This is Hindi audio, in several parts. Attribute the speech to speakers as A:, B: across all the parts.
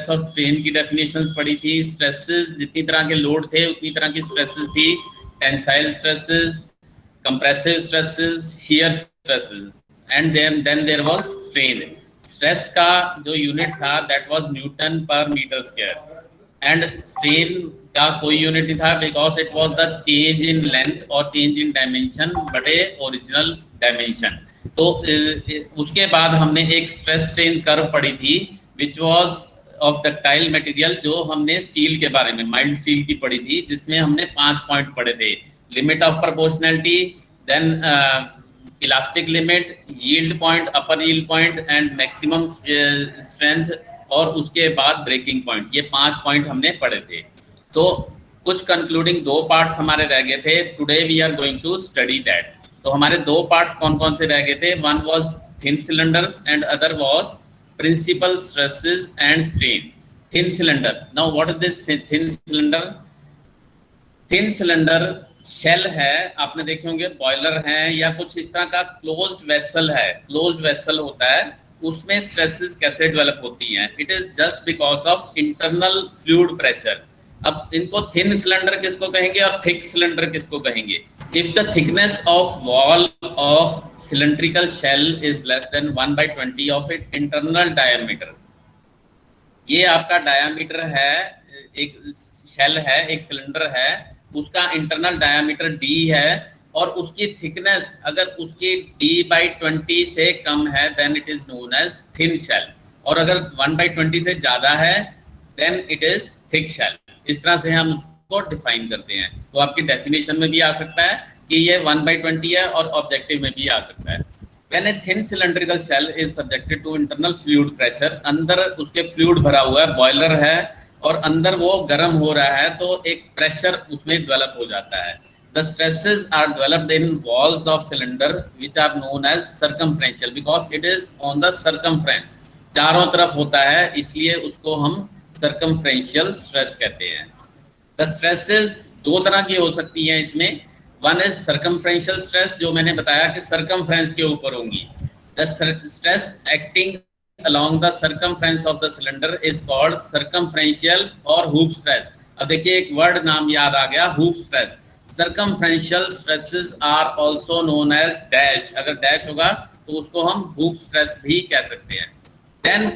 A: स्ट्रेस और स्ट्रेन की डेफिनेशंस पढ़ी थी। स्ट्रेसेस जितनी तरह के लोड थे उतनी तरह की स्ट्रेसेस थी, tensile stresses, compressive stresses, shear stresses, and then there was strain. Stress का जो यूनिट था that was newton per metre square, and strain का कोई यूनिट नहीं था because it was the change in length और चेंज इन डायमेंशन बटे ओरिजिनल डायमेंशन। तो उसके बाद हमने एक स्ट्रेस स्ट्रेन कर्व पढ़ी थी which was of ductile material, जो हमने स्टील के बारे में, माइल्ड स्टील की पढ़ी थी, जिसमें हमने 5 पॉइंट पढ़े थे। Limit of proportionality, then elastic limit, yield point, upper yield point and maximum strength, और उसके बाद ब्रेकिंग पॉइंट। ये 5 पॉइंट हमने पढ़े थे। सो कुछ कंक्लूडिंग 2 पार्ट्स हमारे रह गए थे। Today we are going to study that. तो हमारे 2 पार्ट्स कौन कौन से रह गए थे? One was thin cylinders and other was principal stresses and strain. Thin cylinder, now what is this thin cylinder? Thin cylinder shell है, आपने देखे होंगे बॉयलर है या कुछ इस तरह का क्लोज्ड वेसल है, क्लोज्ड वेसल होता है, उसमें स्ट्रेसेस कैसे डेवलप होती हैं? It is just because of internal fluid pressure. अब इनको थिन सिलेंडर किसको कहेंगे और थिक सिलेंडर किसको कहेंगे? If the thickness of wall of cylindrical shell is less than 1/20 of it internal diameter. ये आपका डायमीटर है, एक शेल है, एक सिलेंडर है, उसका इंटरनल डायमीटर d है, और उसकी थिकनेस अगर उसकी d/20 से कम है then it is known as thin shell, और अगर 1/20 से ज्यादा है then it is thick shell. इस तरह से हम उसको डिफाइन करते हैं। तो आपकी डेफिनेशन में भी आ सकता है कि ये 1/20 है, और ऑब्जेक्टिव में भी आ सकता है। When a thin cylindrical shell is subjected to internal fluid pressure, अंदर उसके फ्लूइड भरा हुआ है, बॉयलर है, और अंदर वो गर्म हो रहा है, तो एक प्रेशर उसमें डेवलप हो जाता है। The stresses are developed in walls of cylinder which are known as circumferential because it is on the circumference, चारों तरफ होता है, इसलिए उसको हम circumferential stress कहते हैं। The stresses 2 तरह की हो सकती हैं इसमें। वन इज सर्कमफ्रेंशियल स्ट्रेस, जो मैंने बताया कि सर्कमफ्रेंस के ऊपर होंगी। The stress acting along the circumference of the cylinder is called circumferential और hoop stress। अब देखिए एक वर्ड नाम याद आ गया, hoop stress। circumferential stresses are also known as dash, अगर dash होगा तो उसको हम hoop stress भी कह सकते हैं। then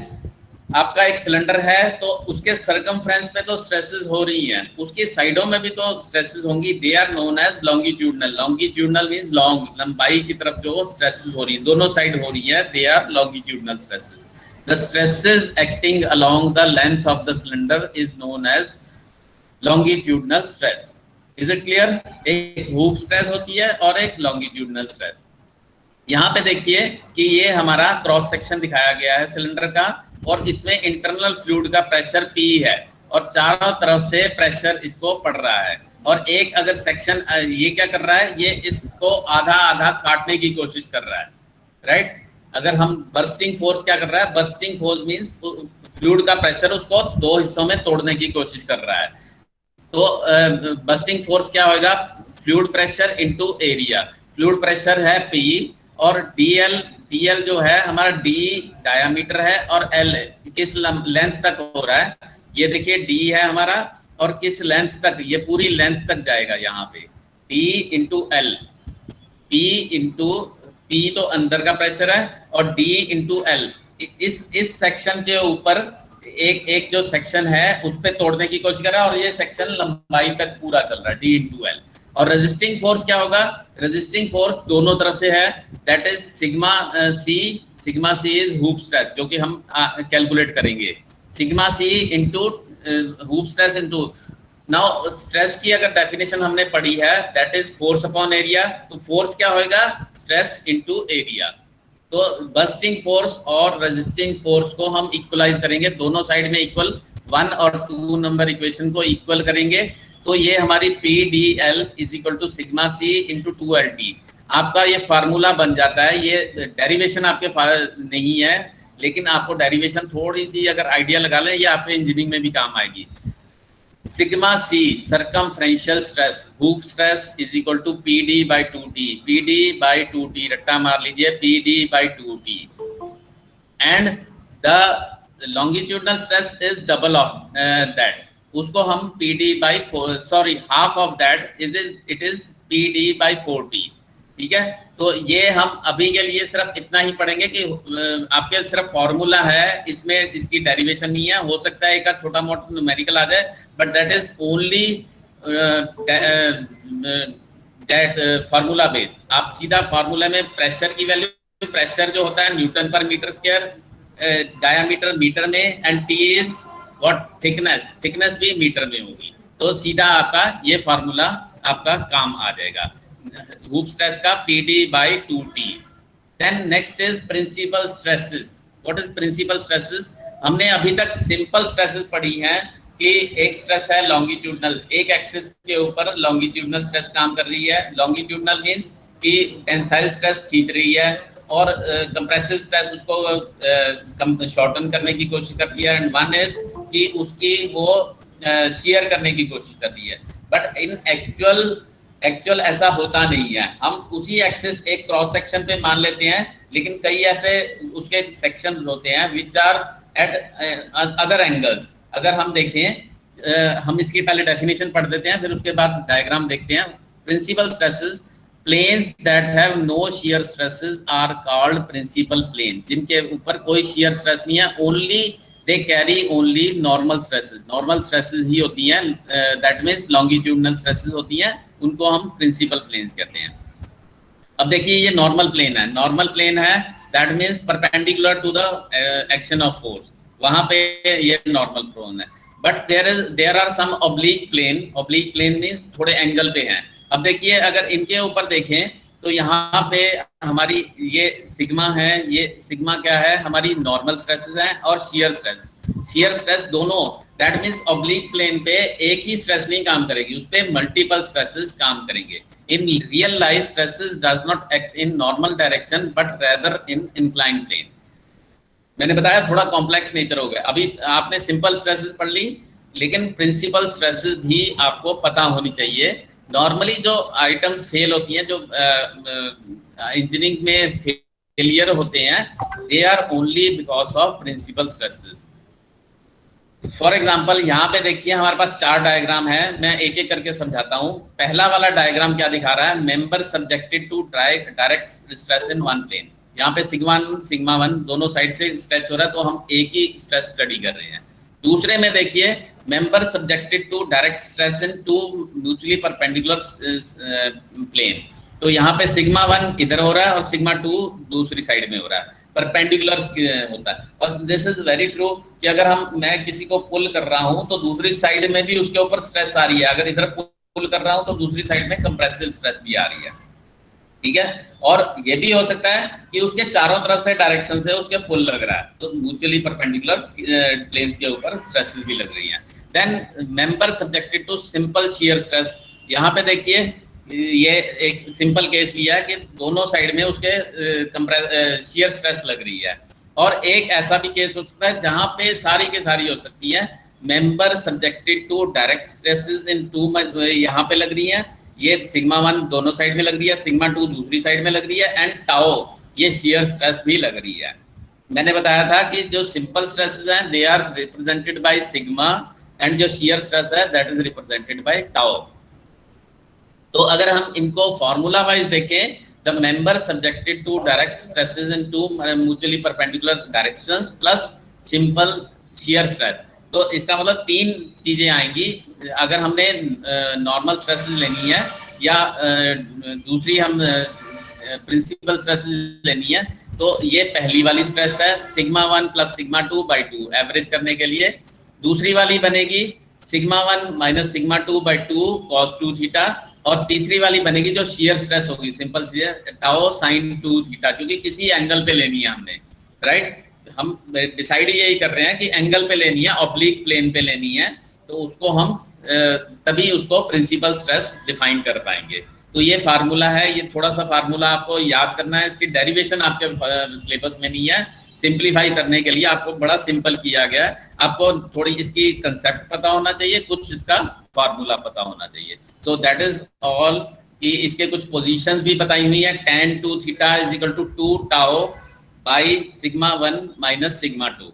A: आपका एक सिलेंडर है, तो उसके सरकमफ्रेंस पे तो स्ट्रेसेस हो रही हैं, उसकी साइडों में भी तो स्ट्रेसेस होंगी, they are known as longitudinal. Longitudinal means long, लंबाई की तरफ जो स्ट्रेसेस हो रही है, दोनों साइड हो रही है, they are longitudinal stresses. The stresses acting along the length of the cylinder is known as longitudinal stress. Is it clear? एक हूप स्ट्रेस होती है और एक लॉन्गिट्यूडनल स्ट्रेस। यहाँ पे देखिए कि ये हमारा क्रॉस सेक्शन दिखाया गया है सिलेंडर का, और इसमें इंटरनल फ्लूइड का प्रेशर P है, और चारों तरफ से प्रेशर इसको पड़ रहा है, और एक अगर सेक्शन ये क्या कर रहा है, ये इसको आधा आधा काटने की कोशिश कर रहा है, राइट? अगर हम बर्स्टिंग फोर्स क्या कर रहा है, बर्स्टिंग फोर्स मींस फ्लूइड का प्रेशर उसको 2 हिस्सों में तोड़ने की कोशिश कर रहा है। तो बर्स्टिंग फोर्स क्या होगा? Fluid pressure into area. Fluid pressure है P, और DL जो है हमारा D डायामीटर है, और L किस लेंथ तक हो रहा है, ये देखिए D है हमारा, और किस लेंथ तक, ये पूरी लेंथ तक जाएगा यहाँ पे, D इंटू L। P तो अंदर का प्रेशर है, और D इंटू L इस सेक्शन के ऊपर एक जो सेक्शन है उस पर तोड़ने की कोशिश कर रहा है, और ये सेक्शन लंबाई तक पूरा चल रहा है, D इंटू L। और रेजिस्टिंग फोर्स क्या होगा? रेजिस्टिंग फोर्स दोनों तरफ से है, that is sigma c is hoop stress, जो कि हम कैलकुलेट करेंगे। Sigma c into hoop stress into, now stress की अगर डेफिनेशन हमने पढ़ी है that is force upon area, तो फोर्स क्या होगा? Stress into area. तो बर्स्टिंग फोर्स और रेजिस्टिंग फोर्स को हम इक्वलाइज करेंगे, दोनों साइड में इक्वल, 1 और 2 नंबर इक्वेशन को इक्वल करेंगे, तो ये हमारी PDL is equal to sigma c into 2LT। आपका ये फार्मूला बन जाता है। ये डेरिवेशन आपके नहीं है, लेकिन आपको डेरिवेशन थोड़ी सी अगर आइडिया लगा लें, ये आपके इंजीनियरिंग में भी काम आएगी। Sigma c circumferential stress, hoop stress is equal to PD/2T। PD/2T रट्टा मार लीजिए, PD/2T, and the longitudinal stress is double of that, उसको हम PD/4, sorry half of that it is PD/4T। ठीक है, तो ये हम अभी के लिए सिर्फ इतना ही पढ़ेंगे कि आपके सिर्फ फॉर्मूला है, इसमें इसकी डेरिवेशन नहीं है। हो सकता है एक छोटा मोटा न्यूमेरिकल आ जाए, but that is only that formula based. आप सीधा फार्मूला में प्रेशर की वैल्यू, प्रेशर जो होता है Newton per metre square, diameter metre में, and T is what, thickness, thickness भी मीटर में होगी। तो सीधा आपका ये फार्मूला आपका काम आ जाएगा हूप स्ट्रेस का, PD/2T। Then next is principal stresses. What is principal stresses? हमने अभी तक सिंपल स्ट्रेसेस पढ़ी हैं कि एक स्ट्रेस है लॉन्गिट्यूडनल, एक एक्सिस के ऊपर लॉन्गिट्यूडनल स्ट्रेस काम कर रही है। लॉन्गिट्यूडनल मींस कि टेंसाइल स्ट्रेस खींच रही है, और कंप्रेसिव स्ट्रेस उसको शॉर्टन करने की कोशिश कर रही है, एंड वन इज कि उसकी वो शेयर करने की कोशिश कर रही है। बट इन एक्चुअल ऐसा होता नहीं है। हम उसी एक्सिस एक क्रॉस सेक्शन पे मान लेते हैं, लेकिन कई ऐसे उसके सेक्शंस होते हैं which are at other angles. अगर हम देखें, हम इसकी पहले डेफिनेशन पढ़ देते हैं, फिर उसके बाद डायग्राम देखते हैं। Principal stresses, planes that have no shear stresses are called principal plane. जिनके ऊपर कोई शियर स्ट्रेस नहीं है, only they carry only normal stresses. Normal stresses ही होती हैं, दैट मीन्स लॉन्गिट्यूडनल स्ट्रेसेस होती हैं, उनको हम प्रिंसिपल प्लेन्स कहते हैं। अब देखिए ये नॉर्मल प्लेन है, नॉर्मल प्लेन है, that means perpendicular to the action of force, वहां पे ये नॉर्मल प्लेन है। But there are some oblique plane. Oblique plane means थोड़े एंगल पे हैं। अब देखिए अगर इनके ऊपर देखें तो यहाँ पे हमारी ये सिग्मा है, ये सिग्मा क्या है, हमारी नॉर्मल स्ट्रेसेस हैं, और शियर स्ट्रेस। शियर स्ट्रेस दोनों, दैट मीन्स ऑब्लिक प्लेन पे एक ही स्ट्रेस नहीं काम करेगी, उस पे मल्टीपल स्ट्रेसेस काम करेंगे। In real life stresses does not act in normal direction but rather in inclined plane. मैंने बताया थोड़ा कॉम्प्लेक्स नेचर हो गया। अभी आपने सिंपल स्ट्रेसेस पढ़ ली, लेकिन प्रिंसिपल स्ट्रेसेस भी आपको पता होनी चाहिए। नॉर्मली जो आइटम्स फेल होती हैं, जो इंजीनियरिंग में फेलियर होते हैं, they are only because of principal stresses. For example यहाँ पे देखिए हमारे पास 4 डायग्राम है, मैं एक एक करके समझाता हूँ। पहला वाला डायग्राम क्या दिखा रहा है, member subjected to direct stress in one plane. यहाँ पे सिग्मा वन दोनों साइड से स्ट्रेच हो रहा है, तो हम एक ही स्ट्रेस स्टडी कर रहे हैं। दूसरे में देखिए member subjected to direct stress in 2 mutually perpendicular plane. तो यहाँ पे सिग्मा वन इधर हो रहा है और सिग्मा 2 दूसरी साइड में हो रहा है, परपेंडिकुलर होता है। और दिस इज वेरी ट्रू कि अगर मैं किसी को पुल कर रहा हूँ तो दूसरी साइड में भी उसके ऊपर स्ट्रेस आ रही है। अगर इधर पुल कर रहा हूँ तो दूसरी साइड में कंप्रेसिव स्ट्रेस भी आ रही है। ठीक है, और ये भी हो सकता है कि उसके चारों तरफ से डायरेक्शन से उसके पुल लग रहा है, तो म्यूचुअली परपेंडिकुलर प्लेन्स के ऊपर स्ट्रेसेस भी लग रही हैं। Then member subjected to simple shear stress. यहाँ पे देखिए ये एक सिंपल केस लिया है कि दोनों साइड में उसके शियर स्ट्रेस लग रही है। और एक ऐसा भी केस हो सकता है जहाँ पे सारी के सारी हो सकती है, member subjected to direct stresses in 2, यहाँ पे लग रही है, ये सिग्मा वन दोनों साइड में लग रही है, सिग्मा 2 दूसरी साइड में लग रही है, एंड टाओ ये शियर स्ट्रेस भी लग रही है। मैंने बताया था कि जो सिंपल स्ट्रेसेस हैं they are represented by sigma, and जो शियर स्ट्रेस है that is represented by tau. तो अगर हम इनको फॉर्मूला वाइज देखें, the member subjected to direct stresses in 2 mutually perpendicular directions plus simple shear stress, तो इसका मतलब 3 चीजें आएंगी। अगर हमने नॉर्मल स्ट्रेसेस लेनी है या दूसरी हम प्रिंसिपल स्ट्रेसेस लेनी है, तो ये पहली वाली स्ट्रेस है सिग्मा 1 प्लस सिग्मा 2/2 एवरेज करने के लिए। दूसरी वाली बनेगी sigma 1 minus sigma 2/2 cos 2 theta, और तीसरी वाली बनेगी जो शियर स्ट्रेस होगी simple shear tau sine 2 theta, क्योंकि किसी एंगल पे लेनी है हमने, राइट। हम डिसाइड यही कर रहे हैं कि एंगल पे लेनी है, ऑब्लिक प्लेन पे लेनी है, तो उसको हम तभी उसको प्रिंसिपल स्ट्रेस डिफाइन कर पाएंगे। तो ये फार्मूला है, ये थोड़ा सा फार्मूला आपको याद करना है, इसकी डेरिवेशन आपके सिलेबस में नहीं है। सिंप्लीफाई करने के लिए आपको बड़ा सिंपल किया गया है, आपको थोड़ी इसकी कंसेप्ट पता होना चाहिए, कुछ इसका फार्मूला पता होना चाहिए। So that is all. कि इसके कुछ पोजीशंस भी बताई हुई है, tan 2 theta is equal to 2 tau by sigma 1 minus sigma 2।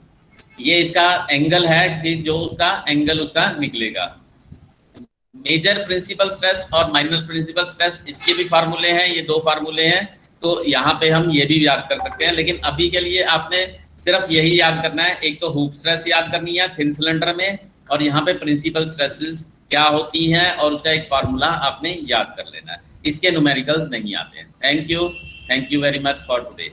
A: ये इसका एंगल है कि जो उसका एंगल उसका निकलेगा। मेजर प्रिंसिपल स्ट्रेस और माइनर प्रिंसिपल स्ट्रेस, इसके भी फार्मूले हैं, ये 2 फार्मूले हैं। तो यहाँ पे हम ये भी याद कर सकते हैं, लेकिन अभी के लिए आपने सिर्फ यही याद करना है। एक तो हुप स्ट्रेस याद करनी है थिन सिलेंडर में, और यहाँ पे प्रिंसिपल स्ट्रेसेस क्या होती हैं और उसका एक फार्मूला आपने याद कर लेना है। इसके न्यूमेरिकल्स नहीं आते हैं। Thank you very much for today.